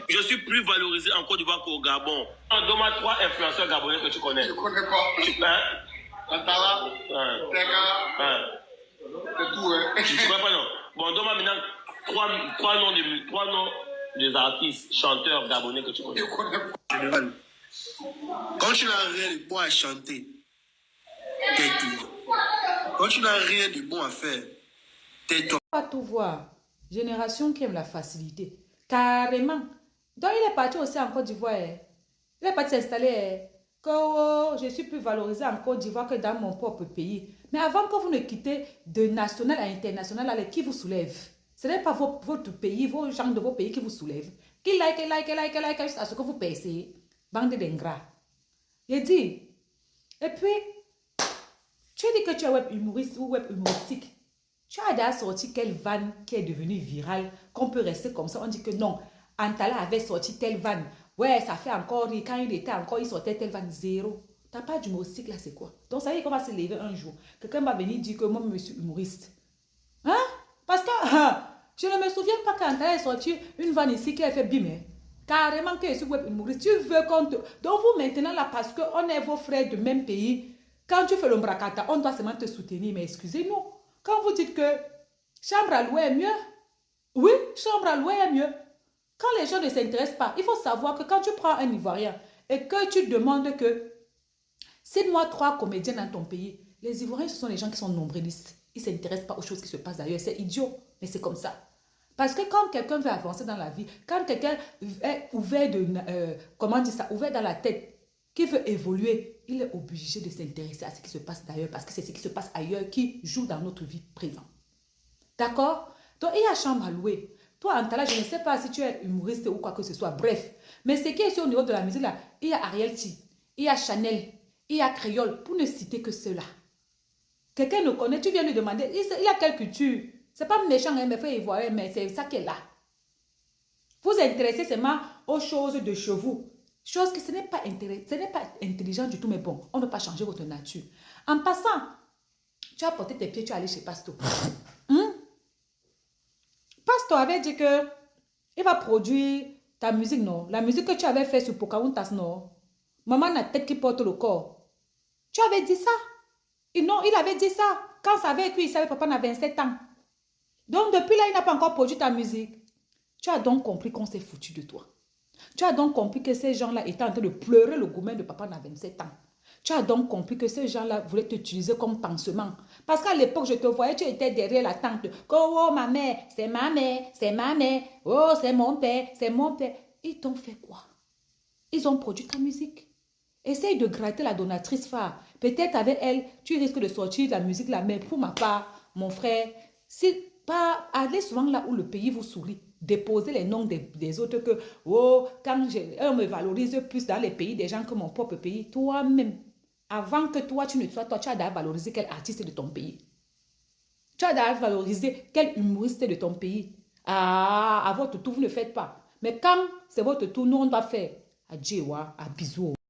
Je suis plus valorisé en Côte d'Ivoire qu'au Gabon. Donne-moi 3 influenceurs gabonais que tu connais. Je ne connais pas. Tu peux? Antala, Tega, c'est tout. Tu ne connais pas, non? Bon, donne-moi maintenant 3 noms des artistes, chanteurs gabonais que tu connais. Je ne connais pas. Général, quand tu n'as rien de bon à chanter, tais-toi. Quand tu n'as rien de bon à faire, tais-toi. Pas tout voir. Génération qui aime la facilité. Carrément. Donc il est parti aussi en Côte d'Ivoire. Il est parti s'installer. Que je suis plus valorisé en Côte d'Ivoire que dans mon propre pays. Mais avant que vous ne quittez de national à international, allez, qui vous soulève? Ce n'est pas votre pays, vos gens de vos pays qui vous soulèvent. Qui like jusqu'à ce que vous percez. Bande d'ingrats. Il dit. Et puis, tu dis que tu es web humoriste ou web humoristique. Tu as déjà sorti quelle vanne qui est devenue virale, qu'on peut rester comme ça. On dit que non, Antala avait sorti telle vanne. Ouais, ça fait encore rire. Quand il était encore, il sortait telle vanne. Zéro. T'as pas d'humoristique là, c'est quoi? Donc ça veut dire qu'on va se lever un jour. Quelqu'un va venir dire que moi, je suis humoriste. Hein? Parce que je ne me souviens pas qu'Antala ait sorti une vanne ici qui a fait bim. Carrément que je suis web humoriste. Tu veux qu'on te... Donc vous maintenant là, parce qu'on est vos frères de même pays, quand tu fais le bracata, on doit seulement te soutenir. Mais excusez-nous. Quand vous dites que chambre à louer est mieux, oui, chambre à louer est mieux. Quand les gens ne s'intéressent pas, il faut savoir que quand tu prends un Ivoirien et que tu demandes que cite-moi 3 comédiens dans ton pays, les Ivoiriens, ce sont les gens qui sont nombrilistes. Ils ne s'intéressent pas aux choses qui se passent ailleurs. C'est idiot, mais c'est comme ça. Parce que quand quelqu'un veut avancer dans la vie, quand quelqu'un est ouvert comment dire ça, ouvert dans la tête, qui veut évoluer, il est obligé de s'intéresser à ce qui se passe d'ailleurs parce que c'est ce qui se passe ailleurs qui joue dans notre vie présente. D'accord? Donc, il y a chambre à louer. Toi, Antala, je ne sais pas si tu es humoriste ou quoi que ce soit. Bref. Mais ce qui est ici au niveau de la musique, là, il y a Ariel T, il y a Chanel, il y a Créole, pour ne citer que ceux-là. Quelqu'un le connaît, tu viens lui demander, il a quelle culture? C'est pas méchant, hein, mais fait ivoirien, mais c'est ça qui est là. Vous intéressez seulement aux choses de chez vous. Chose que ce n'est pas intelligent du tout, mais bon, on ne peut pas changer votre nature. En passant, tu as porté tes pieds, tu es allé chez Pasto. Pasto avait dit que il va produire ta musique, non? La musique que tu avais fait sur Pocahontas, non? Maman la tête qui porte le corps. Tu avais dit ça? Et non, il avait dit ça. Quand ça avait écrit, il savait papa n'a 27 ans. Donc depuis là, il n'a pas encore produit ta musique. Tu as donc compris qu'on s'est foutu de toi. Tu as donc compris que ces gens-là étaient en train de pleurer le gourmet de papa n'a 27 ans. Tu as donc compris que ces gens-là voulaient t'utiliser comme pansement. Parce qu'à l'époque, je te voyais, tu étais derrière la tante. Oh, ma mère, c'est ma mère, c'est ma mère. Oh, c'est mon père, c'est mon père. Ils t'ont fait quoi? Ils ont produit ta musique. Essaye de gratter la donatrice phare. Peut-être avec elle, tu risques de sortir de la musique là. Mais pour ma part, mon frère, c'est pas aller souvent là où le pays vous sourit. Déposer les noms des autres que, oh, quand on me valorise plus dans les pays des gens que mon propre pays, toi-même, avant que toi, tu ne sois toi, tu as d'abord valorisé quel artiste de ton pays. Tu as d'abord valorisé quel humoriste de ton pays. Ah, à votre tour, vous ne faites pas. Mais quand c'est votre tour, nous, on doit faire. Adieu, à bisous.